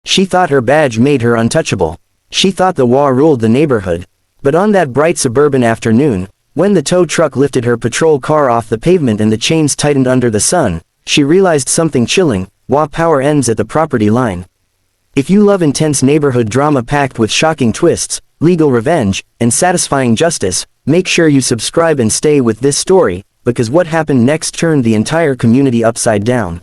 She thought her badge made her untouchable. She thought the law ruled the neighborhood. But on that bright suburban afternoon, when the tow truck lifted her patrol car off the pavement and the chains tightened under the sun, she realized something chilling: law power ends at the property line. If you love intense neighborhood drama packed with shocking twists, legal revenge, and satisfying justice, make sure you subscribe and stay with this story, because what happened next turned the entire community upside down.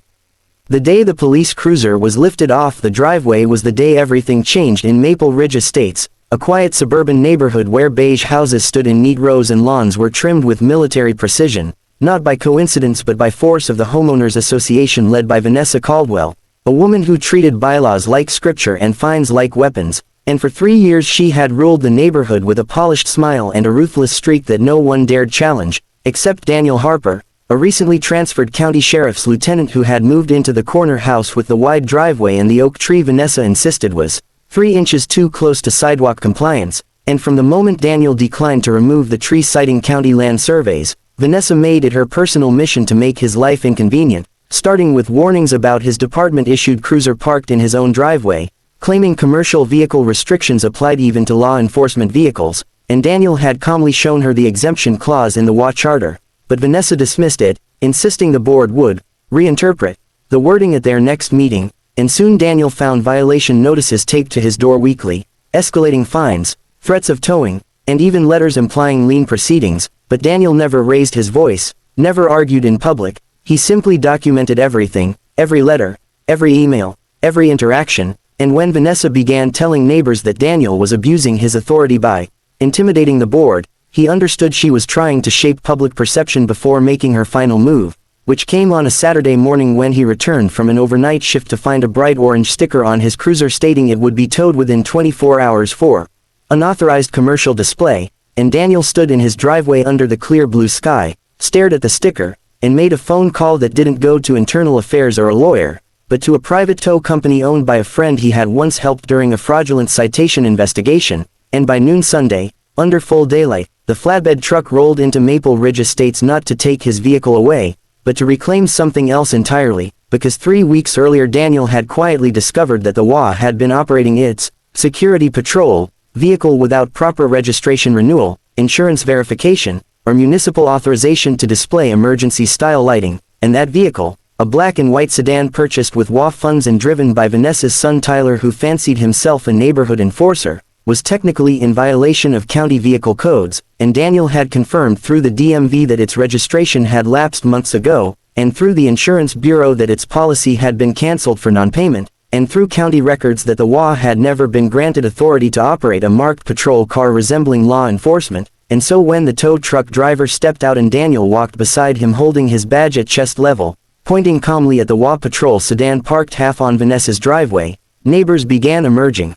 The day the police cruiser was lifted off the driveway was the day everything changed in Maple Ridge Estates, a quiet suburban neighborhood where beige houses stood in neat rows and lawns were trimmed with military precision, not by coincidence but by force of the Homeowners Association led by Vanessa Caldwell, a woman who treated bylaws like scripture and fines like weapons, and for 3 years she had ruled the neighborhood with a polished smile and a ruthless streak that no one dared challenge, except Daniel Harper, a recently transferred county sheriff's lieutenant who had moved into the corner house with the wide driveway and the oak tree Vanessa insisted was 3 inches too close to sidewalk compliance, and from the moment Daniel declined to remove the tree citing county land surveys, Vanessa made it her personal mission to make his life inconvenient, starting with warnings about his department-issued cruiser parked in his own driveway, claiming commercial vehicle restrictions applied even to law enforcement vehicles, and Daniel had calmly shown her the exemption clause in the WA charter, but Vanessa dismissed it, insisting the board would reinterpret the wording at their next meeting, and soon Daniel found violation notices taped to his door weekly, escalating fines, threats of towing, and even letters implying lien proceedings, but Daniel never raised his voice, never argued in public. He simply documented everything, every letter, every email, every interaction, and when Vanessa began telling neighbors that Daniel was abusing his authority by intimidating the board, he understood she was trying to shape public perception before making her final move, which came on a Saturday morning when he returned from an overnight shift to find a bright orange sticker on his cruiser stating it would be towed within 24 hours for unauthorized commercial display, and Daniel stood in his driveway under the clear blue sky, stared at the sticker, and made a phone call that didn't go to internal affairs or a lawyer, but to a private tow company owned by a friend he had once helped during a fraudulent citation investigation, and by noon Sunday, under full daylight, the flatbed truck rolled into Maple Ridge Estates not to take his vehicle away, but to reclaim something else entirely, because 3 weeks earlier Daniel had quietly discovered that the WA had been operating its security patrol vehicle without proper registration renewal, insurance verification, or municipal authorization to display emergency-style lighting, and that vehicle, a black and white sedan purchased with WA funds and driven by Vanessa's son Tyler who fancied himself a neighborhood enforcer, was technically in violation of county vehicle codes, and Daniel had confirmed through the DMV that its registration had lapsed months ago, and through the insurance bureau that its policy had been canceled for non-payment, and through county records that the WA had never been granted authority to operate a marked patrol car resembling law enforcement, and so when the tow truck driver stepped out and Daniel walked beside him holding his badge at chest level, pointing calmly at the WA patrol sedan parked half on Vanessa's driveway, neighbors began emerging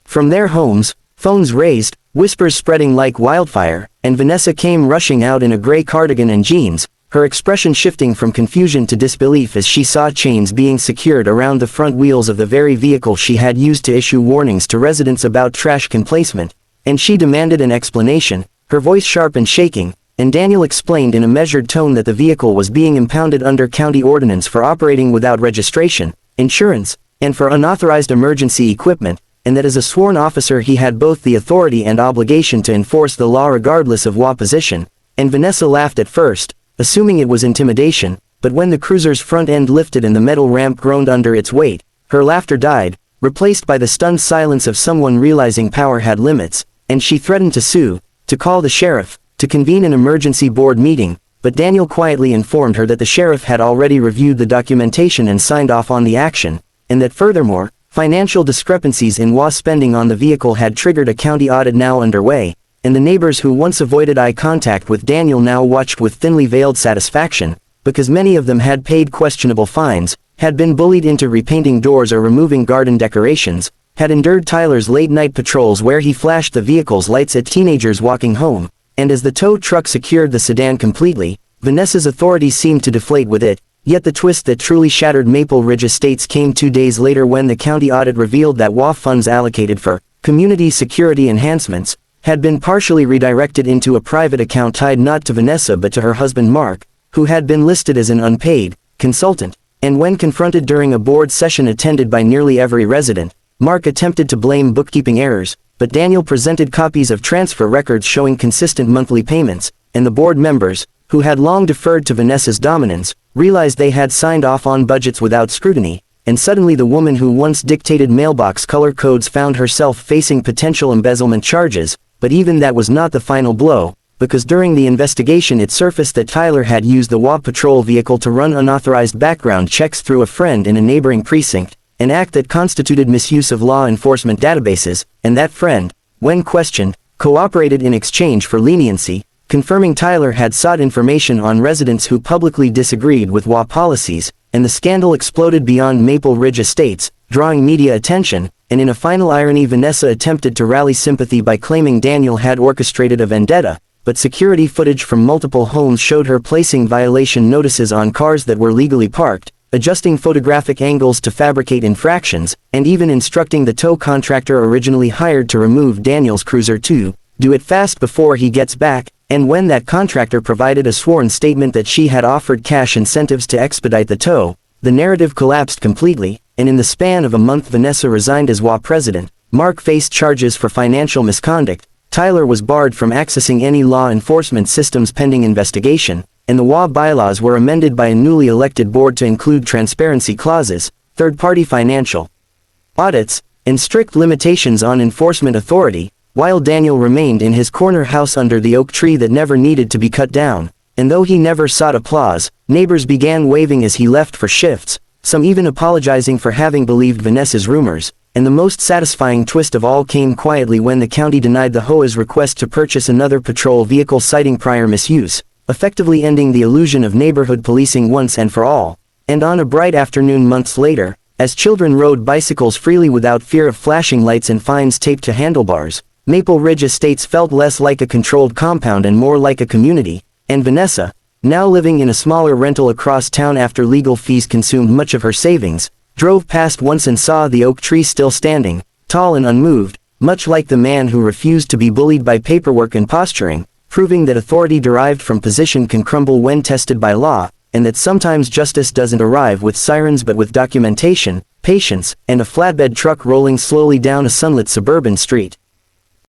from their homes, phones raised, whispers spreading like wildfire, and Vanessa came rushing out in a gray cardigan and jeans, her expression shifting from confusion to disbelief as she saw chains being secured around the front wheels of the very vehicle she had used to issue warnings to residents about trash can placement, and she demanded an explanation, her voice sharp and shaking, and Daniel explained in a measured tone that the vehicle was being impounded under county ordinance for operating without registration, insurance, and for unauthorized emergency equipment, and that as a sworn officer he had both the authority and obligation to enforce the law regardless of WA position, and Vanessa laughed at first, assuming it was intimidation, but when the cruiser's front end lifted and the metal ramp groaned under its weight, her laughter died, replaced by the stunned silence of someone realizing power had limits, and she threatened to sue, to call the sheriff, to convene an emergency board meeting, but Daniel quietly informed her that the sheriff had already reviewed the documentation and signed off on the action, and that furthermore, financial discrepancies in WA spending on the vehicle had triggered a county audit now underway, and the neighbors who once avoided eye contact with Daniel now watched with thinly veiled satisfaction, because many of them had paid questionable fines, had been bullied into repainting doors or removing garden decorations, had endured Tyler's late-night patrols where he flashed the vehicle's lights at teenagers walking home, and as the tow truck secured the sedan completely, Vanessa's authority seemed to deflate with it. Yet the twist that truly shattered Maple Ridge Estates came 2 days later when the county audit revealed that WA funds allocated for community security enhancements had been partially redirected into a private account tied not to Vanessa but to her husband Mark, who had been listed as an unpaid consultant, And when confronted during a board session attended by nearly every resident, Mark attempted to blame bookkeeping errors, but Daniel presented copies of transfer records showing consistent monthly payments, and the board members, who had long deferred to Vanessa's dominance, realized they had signed off on budgets without scrutiny, and suddenly the woman who once dictated mailbox color codes found herself facing potential embezzlement charges. But even that was not the final blow, because during the investigation it surfaced that Tyler had used the WA patrol vehicle to run unauthorized background checks through a friend in a neighboring precinct, an act that constituted misuse of law enforcement databases, and that friend, when questioned, cooperated in exchange for leniency, confirming Tyler had sought information on residents who publicly disagreed with WA policies, and the scandal exploded beyond Maple Ridge Estates, drawing media attention, and in a final irony Vanessa attempted to rally sympathy by claiming Daniel had orchestrated a vendetta, but security footage from multiple homes showed her placing violation notices on cars that were legally parked, adjusting photographic angles to fabricate infractions, and even instructing the tow contractor originally hired to remove Daniel's cruiser to do it fast before he gets back. And when that contractor provided a sworn statement that she had offered cash incentives to expedite the tow, the narrative collapsed completely, and in the span of a month Vanessa resigned as WA president, Mark faced charges for financial misconduct, Tyler was barred from accessing any law enforcement systems pending investigation, and the WA bylaws were amended by a newly elected board to include transparency clauses, third-party financial audits, and strict limitations on enforcement authority, while Daniel remained in his corner house under the oak tree that never needed to be cut down. And though he never sought applause, neighbors began waving as he left for shifts, some even apologizing for having believed Vanessa's rumors, and the most satisfying twist of all came quietly when the county denied the HOA's request to purchase another patrol vehicle citing prior misuse, effectively ending the illusion of neighborhood policing once and for all. And on a bright afternoon months later, as children rode bicycles freely without fear of flashing lights and fines taped to handlebars, Maple Ridge Estates felt less like a controlled compound and more like a community, and Vanessa, now living in a smaller rental across town after legal fees consumed much of her savings, drove past once and saw the oak tree still standing, tall and unmoved, much like the man who refused to be bullied by paperwork and posturing, proving that authority derived from position can crumble when tested by law, and that sometimes justice doesn't arrive with sirens but with documentation, patience, and a flatbed truck rolling slowly down a sunlit suburban street.